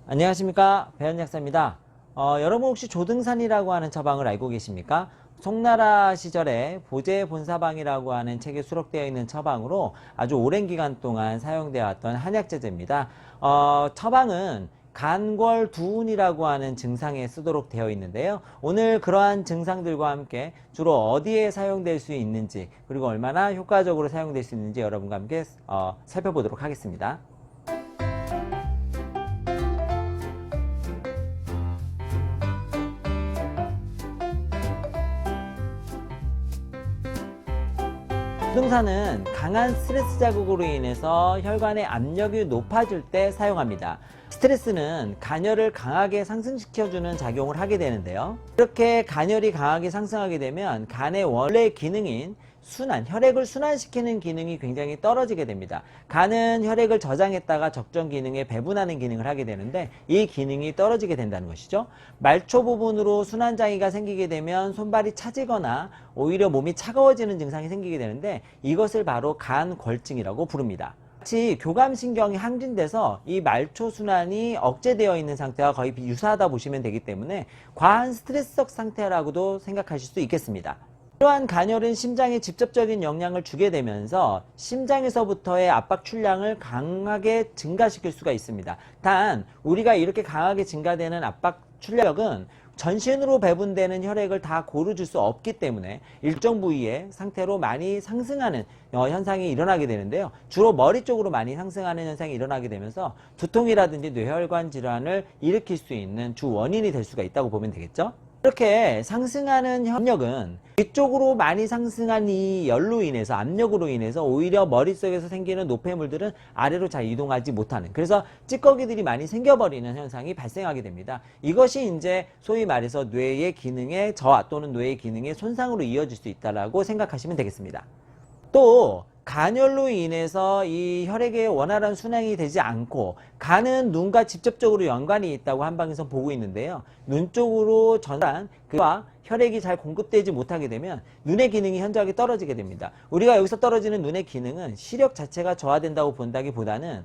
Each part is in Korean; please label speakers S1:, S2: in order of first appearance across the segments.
S1: 안녕하십니까, 배현약사입니다. 여러분 혹시 조등산이라고 하는 처방을 알고 계십니까? 송나라 시절에 보제본사방이라고 하는 책에 수록되어 있는 처방으로 아주 오랜 기간 동안 사용되어 왔던 한약제제입니다. 처방은 간궐두운이라고 하는 증상에 쓰도록 되어 있는데요. 오늘 그러한 증상들과 함께 주로 어디에 사용될 수 있는지, 그리고 얼마나 효과적으로 사용될 수 있는지 여러분과 함께 살펴보도록 하겠습니다. 조등산은 강한 스트레스 자극으로 인해서 혈관의 압력이 높아질 때 사용합니다. 스트레스는 간혈을 강하게 상승시켜주는 작용을 하게 되는데요. 이렇게 간혈이 강하게 상승하게 되면 간의 원래 기능인 혈액을 순환시키는 기능이 굉장히 떨어지게 됩니다. 간은 혈액을 저장했다가 적정 기능에 배분하는 기능을 하게 되는데 이 기능이 떨어지게 된다는 것이죠. 말초 부분으로 순환장애가 생기게 되면 손발이 차지거나 오히려 몸이 차가워지는 증상이 생기게 되는데 이것을 바로 간궐증이라고 부릅니다. 마치 교감신경이 항진돼서 이 말초 순환이 억제되어 있는 상태와 거의 유사하다 보시면 되기 때문에 과한 스트레스적 상태라고도 생각하실 수 있겠습니다. 이러한 간혈은 심장에 직접적인 영향을 주게 되면서 심장에서부터의 압박 출량을 강하게 증가시킬 수가 있습니다. 단 우리가 이렇게 강하게 증가되는 압박 출력은 전신으로 배분되는 혈액을 다 고루 줄 수 없기 때문에 일정 부위의 상태로 많이 상승하는 현상이 일어나게 되는데요. 주로 머리 쪽으로 많이 상승하는 현상이 일어나게 되면서 두통이라든지 뇌혈관 질환을 일으킬 수 있는 주 원인이 될 수가 있다고 보면 되겠죠. 이렇게 상승하는 압력은 위쪽으로 많이 상승한 이 열로 인해서 압력으로 인해서 오히려 머릿속에서 생기는 노폐물들은 아래로 잘 이동하지 못하는, 그래서 찌꺼기들이 많이 생겨버리는 현상이 발생하게 됩니다. 이것이 이제 소위 말해서 뇌의 기능의 저하 또는 뇌의 기능의 손상으로 이어질 수 있다고 생각하시면 되겠습니다. 또 간혈로 인해서 이 혈액의 원활한 순환이 되지 않고 간은 눈과 직접적으로 연관이 있다고 한방에서 보고 있는데요. 눈 쪽으로 전한 그와 혈액이 잘 공급되지 못하게 되면 눈의 기능이 현저하게 떨어지게 됩니다. 우리가 여기서 떨어지는 눈의 기능은 시력 자체가 저하된다고 본다기보다는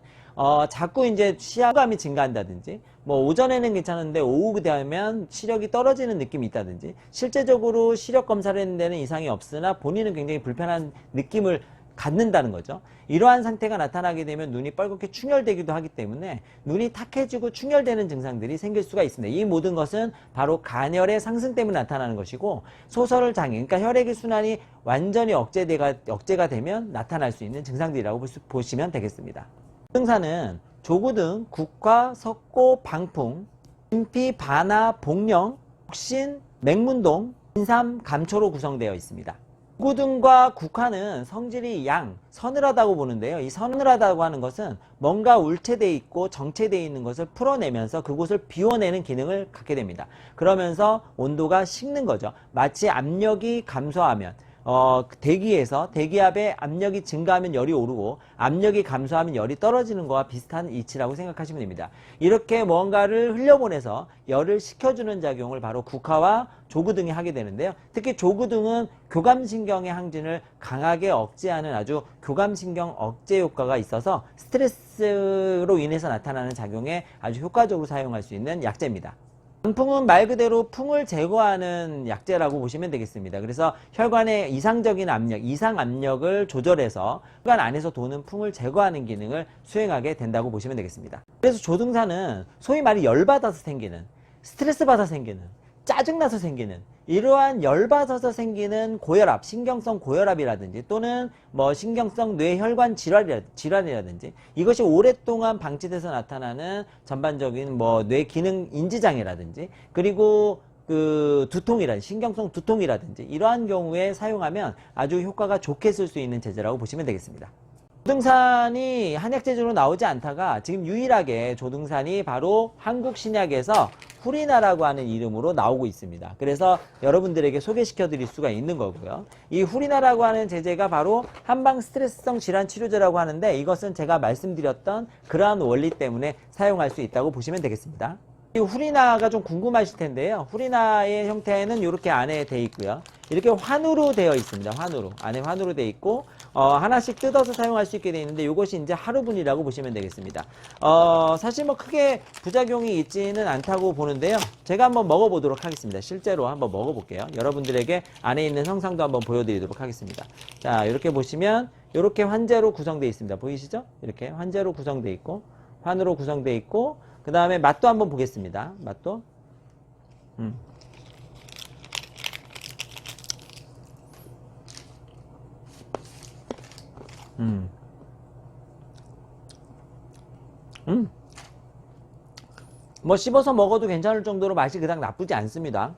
S1: 자꾸 이제 시야감이 증가한다든지 오전에는 괜찮은데 오후 되면 시력이 떨어지는 느낌이 있다든지 실제적으로 시력 검사를 했는 데는 이상이 없으나 본인은 굉장히 불편한 느낌을 갖는다는 거죠. 이러한 상태가 나타나게 되면 눈이 뻘겋게 충혈되기도 하기 때문에 눈이 탁해지고 충혈되는 증상들이 생길 수가 있습니다. 이 모든 것은 바로 간혈의 상승 때문에 나타나는 것이고 소설 장애, 그러니까 혈액의 순환이 완전히 억제가 되면 나타날 수 있는 증상들이라고 보시면 되겠습니다. 조등산은 조구등, 국화, 석고, 방풍, 진피, 반화, 복령, 옥신, 맹문동, 인삼, 감초로 구성되어 있습니다. 조구등과 국화는 성질이 서늘하다고 보는데요. 이 서늘하다고 하는 것은 뭔가 울체되어 있고 정체되어 있는 것을 풀어내면서 그곳을 비워내는 기능을 갖게 됩니다. 그러면서 온도가 식는 거죠. 마치 압력이 감소하면 대기압의 압력이 증가하면 열이 오르고 압력이 감소하면 열이 떨어지는 것과 비슷한 이치라고 생각하시면 됩니다. 이렇게 뭔가를 흘려보내서 열을 식혀주는 작용을 바로 국화와 조구등이 하게 되는데요. 특히 조구등은 교감신경의 항진을 강하게 억제하는 아주 교감신경 억제 효과가 있어서 스트레스로 인해서 나타나는 작용에 아주 효과적으로 사용할 수 있는 약제입니다. 방풍은 말 그대로 풍을 제거하는 약제라고 보시면 되겠습니다. 그래서 혈관의 이상적인 압력, 이상 압력을 조절해서 혈관 안에서 도는 풍을 제거하는 기능을 수행하게 된다고 보시면 되겠습니다. 그래서 조등산은 소위 말해 열받아서 생기는, 스트레스 받아서 생기는, 짜증나서 생기는 이러한 열받아서 생기는 고혈압, 신경성 고혈압이라든지 또는 신경성 뇌혈관 질환이라든지 이것이 오랫동안 방치돼서 나타나는 전반적인 뇌 기능 인지장애라든지 그리고 두통이라든지 신경성 두통이라든지 이러한 경우에 사용하면 아주 효과가 좋게 쓸 수 있는 제제라고 보시면 되겠습니다. 조등산이 한약제제로 나오지 않다가 지금 유일하게 조등산이 바로 한국신약에서 후리나라고 하는 이름으로 나오고 있습니다. 그래서 여러분들에게 소개시켜 드릴 수가 있는 거고요. 이 후리나라고 하는 제제가 바로 한방 스트레스성 질환 치료제라고 하는데 이것은 제가 말씀드렸던 그러한 원리 때문에 사용할 수 있다고 보시면 되겠습니다. 이 후리나가 좀 궁금하실 텐데요. 후리나의 형태는 이렇게 안에 되어 있고요. 이렇게 환으로 되어 있습니다. 안에 환으로 되어 있고 하나씩 뜯어서 사용할 수 있게 되어 있는데 이것이 이제 하루분이라고 보시면 되겠습니다. 사실 뭐 크게 부작용이 있지는 않다고 보는데요. 제가 한번 먹어보도록 하겠습니다. 실제로 한번 먹어볼게요. 여러분들에게 안에 있는 형상도 한번 보여드리도록 하겠습니다. 자, 이렇게 보시면 이렇게 환제로 구성되어 있습니다. 보이시죠? 이렇게 환제로 구성되어 있고 환으로 구성되어 있고 그 다음에 맛도 한번 보겠습니다. 맛도 뭐 씹어서 먹어도 괜찮을 정도로 맛이 그닥 나쁘지 않습니다.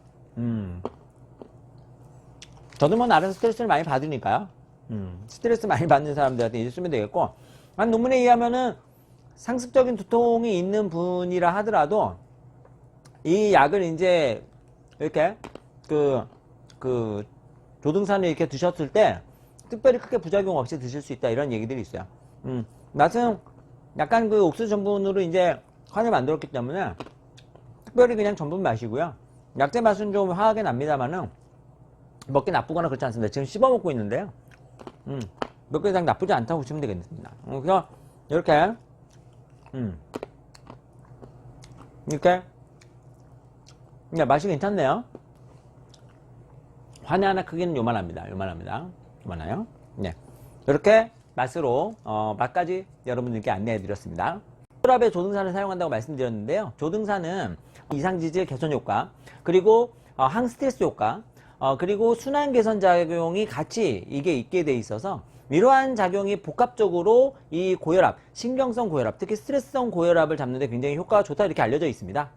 S1: 저도 뭐 나름 스트레스를 많이 받으니까요. 스트레스 많이 받는 사람들한테 이제 쓰면 되겠고, 한 논문에 의하면은 상습적인 두통이 있는 분이라 하더라도 이 약을 이제 이렇게 그 조등산을 이렇게 드셨을 때 특별히 크게 부작용 없이 드실 수 있다 이런 얘기들이 있어요. 맛은 약간 그 옥수수 전분으로 이제 환을 만들었기 때문에 특별히 그냥 전분 맛이고요. 약재 맛은 좀 화하게 납니다만은 먹기 나쁘거나 그렇지 않습니다. 지금 씹어 먹고 있는데요. 먹기 그냥 나쁘지 않다고 보시면 되겠습니다. 그래서 이렇게 이렇게 맛이 괜찮네요. 환의 하나 크기는 요만합니다. 요만해요. 네. 이렇게 맛으로 맛까지 여러분들께 안내해 드렸습니다. 혈압에 조등산을 사용한다고 말씀드렸는데요. 조등산은 이상지질 개선 효과, 그리고 항스트레스 효과, 그리고 순환 개선 작용이 같이 이게 있게 돼 있어서 이러한 작용이 복합적으로 이 고혈압, 신경성 고혈압, 특히 스트레스성 고혈압을 잡는 데 굉장히 효과가 좋다 이렇게 알려져 있습니다.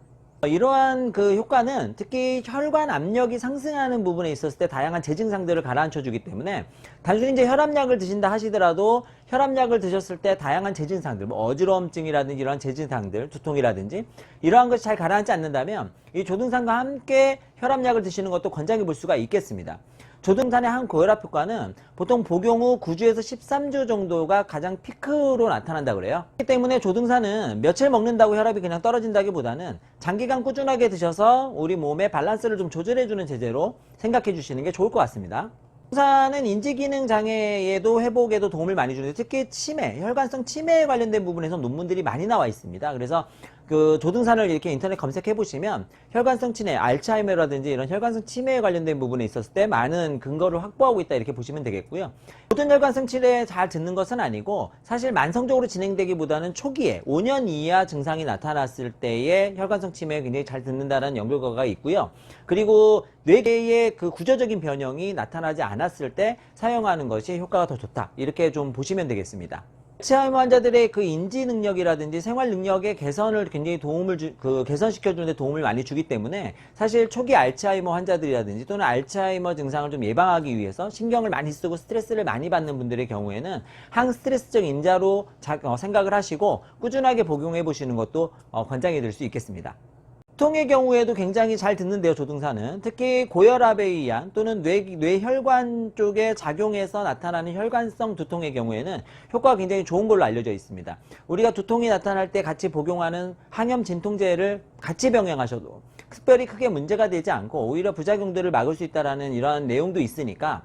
S1: 이러한 그 효과는 특히 혈관 압력이 상승하는 부분에 있었을 때 다양한 재증상들을 가라앉혀 주기 때문에 단순히 이제 혈압약을 드신다 하시더라도 혈압약을 드셨을 때 다양한 재증상들, 뭐 어지러움증이라든지 이러한 재증상들, 두통이라든지 이러한 것이 잘 가라앉지 않는다면 이 조등산과 함께 혈압약을 드시는 것도 권장해 볼 수가 있겠습니다. 조등산의 한 고혈압 효과는 보통 복용 후 9주에서 13주 정도가 가장 피크로 나타난다 그래요. 그렇기 때문에 조등산은 며칠 먹는다고 혈압이 그냥 떨어진다기보다는 장기간 꾸준하게 드셔서 우리 몸의 밸런스를 좀 조절해주는 제재로 생각해 주시는 게 좋을 것 같습니다. 조등산은 인지기능 장애에도 회복에도 도움을 많이 주는데 특히 치매, 혈관성 치매에 관련된 부분에서 논문들이 많이 나와 있습니다. 그래서 그 조등산을 이렇게 인터넷 검색해 보시면 혈관성 치매, 알츠하이머라든지 이런 혈관성 치매에 관련된 부분에 있었을 때 많은 근거를 확보하고 있다 이렇게 보시면 되겠고요. 모든 혈관성 치매에 잘 듣는 것은 아니고 사실 만성적으로 진행되기보다는 초기에 5년 이하 증상이 나타났을 때의 혈관성 치매에 굉장히 잘 듣는다는 연구 결과가 있고요. 그리고 뇌계의 그 구조적인 변형이 나타나지 않았을 때 사용하는 것이 효과가 더 좋다 이렇게 좀 보시면 되겠습니다. 알츠하이머 환자들의 그 인지 능력이라든지 생활 능력의 개선을 굉장히 개선시켜 주는데 도움을 많이 주기 때문에 사실 초기 알츠하이머 환자들이라든지 또는 알츠하이머 증상을 좀 예방하기 위해서 신경을 많이 쓰고 스트레스를 많이 받는 분들의 경우에는 항스트레스적 인자로 생각을 하시고 꾸준하게 복용해 보시는 것도 권장해 드릴 수 있겠습니다. 두통의 경우에도 굉장히 잘 듣는데요, 조등산은. 특히 고혈압에 의한 또는 뇌혈관 쪽에 작용해서 나타나는 혈관성 두통의 경우에는 효과가 굉장히 좋은 걸로 알려져 있습니다. 우리가 두통이 나타날 때 같이 복용하는 항염 진통제를 같이 병행하셔도 특별히 크게 문제가 되지 않고 오히려 부작용들을 막을 수 있다는 이런 내용도 있으니까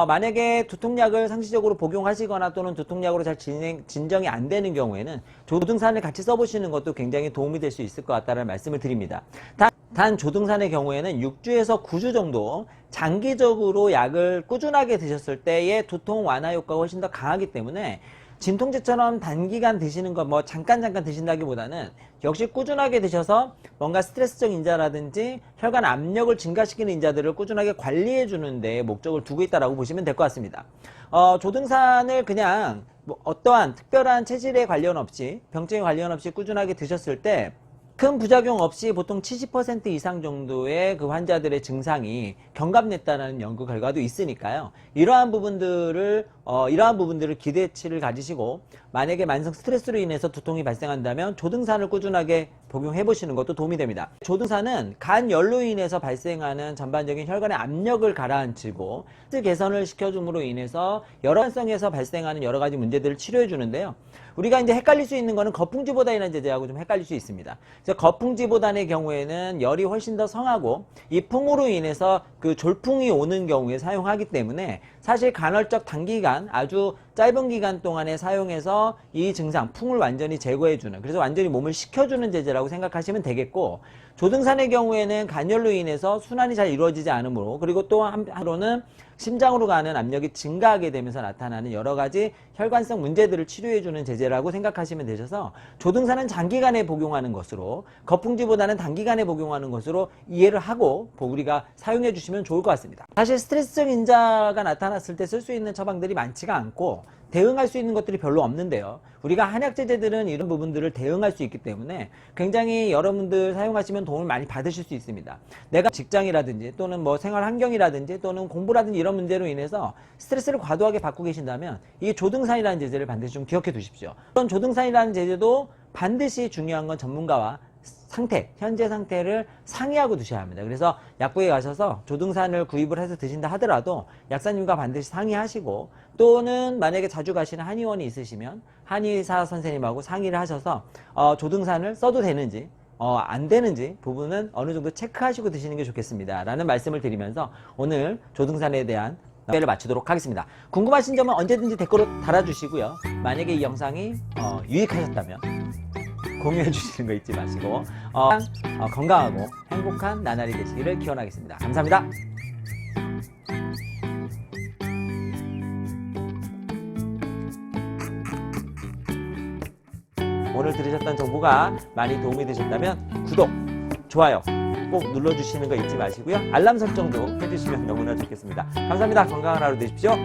S1: 만약에 두통약을 상시적으로 복용하시거나 또는 두통약으로 잘 진정이 안 되는 경우에는 조등산을 같이 써보시는 것도 굉장히 도움이 될 수 있을 것 같다는 말씀을 드립니다. 단 조등산의 경우에는 6주에서 9주 정도 장기적으로 약을 꾸준하게 드셨을 때의 두통 완화 효과가 훨씬 더 강하기 때문에 진통제처럼 단기간 드시는 거 뭐 잠깐 드신다기보다는 역시 꾸준하게 드셔서 뭔가 스트레스적 인자라든지 혈관 압력을 증가시키는 인자들을 꾸준하게 관리해 주는 데 목적을 두고 있다라고 보시면 될 것 같습니다. 조등산을 그냥 뭐 어떠한 특별한 체질에 관련 없이 병증에 관련 없이 꾸준하게 드셨을 때 큰 부작용 없이 보통 70% 이상 정도의 그 환자들의 증상이 경감됐다는 연구 결과도 있으니까요. 이러한 부분들을 기대치를 가지시고 만약에 만성 스트레스로 인해서 두통이 발생한다면 조등산을 꾸준하게 복용해 보시는 것도 도움이 됩니다. 조등산은 간열로 인해서 발생하는 전반적인 혈관의 압력을 가라앉히고 개선을 시켜줌으로 인해서 혈관성에서 발생하는 여러 가지 문제들을 치료해 주는데요. 우리가 이제 헷갈릴 수 있는 거는 거풍지보다이라는 제제하고 좀 헷갈릴 수 있습니다. 그래서 거풍지보단의 경우에는 열이 훨씬 더 성하고 이 풍으로 인해서 그 졸풍이 오는 경우에 사용하기 때문에 사실 간헐적 단기간, 아주 짧은 기간 동안에 사용해서 이 증상, 풍을 완전히 제거해주는, 그래서 완전히 몸을 식혀주는 제제라고 생각하시면 되겠고, 조등산의 경우에는 간열로 인해서 순환이 잘 이루어지지 않으므로, 그리고 또 한편으로는 심장으로 가는 압력이 증가하게 되면서 나타나는 여러 가지 혈관성 문제들을 치료해주는 제제라고 생각하시면 되셔서, 조등산은 장기간에 복용하는 것으로, 거풍지보다는 단기간에 복용하는 것으로 이해를 하고 우리가 사용해 주시면 좋을 것 같습니다. 사실 스트레스성 인자가 나타났을 때 쓸 수 있는 처방들이 많지가 않고 대응할 수 있는 것들이 별로 없는데요. 우리가 한약 제제들은 이런 부분들을 대응할 수 있기 때문에 굉장히 여러분들 사용하시면 도움을 많이 받으실 수 있습니다. 내가 직장이라든지 또는 뭐 생활 환경이라든지 또는 공부라든지 이런 문제로 인해서 스트레스를 과도하게 받고 계신다면 이 조등산이라는 제제를 반드시 좀 기억해 두십시오. 그런 조등산이라는 제제도 반드시 중요한 건 전문가와 상태, 현재 상태를 상의하고 드셔야 합니다. 그래서 약국에 가셔서 조등산을 구입을 해서 드신다 하더라도 약사님과 반드시 상의하시고, 또는 만약에 자주 가시는 한의원이 있으시면 한의사 선생님하고 상의를 하셔서 조등산을 써도 되는지 안 되는지 부분은 어느 정도 체크하시고 드시는 게 좋겠습니다 라는 말씀을 드리면서 오늘 조등산에 대한 를 마치도록 하겠습니다. 궁금하신 점은 언제든지 댓글로 달아주시고요. 만약에 이 영상이 유익하셨다면 공유해 주시는 거 잊지 마시고 건강하고 행복한 나날이 되시기를 기원하겠습니다. 감사합니다. 오늘 들으셨던 정보가 많이 도움이 되셨다면 구독, 좋아요 꼭 눌러주시는 거 잊지 마시고요. 알람 설정도 해주시면 너무나 좋겠습니다. 감사합니다. 건강한 하루 되십시오.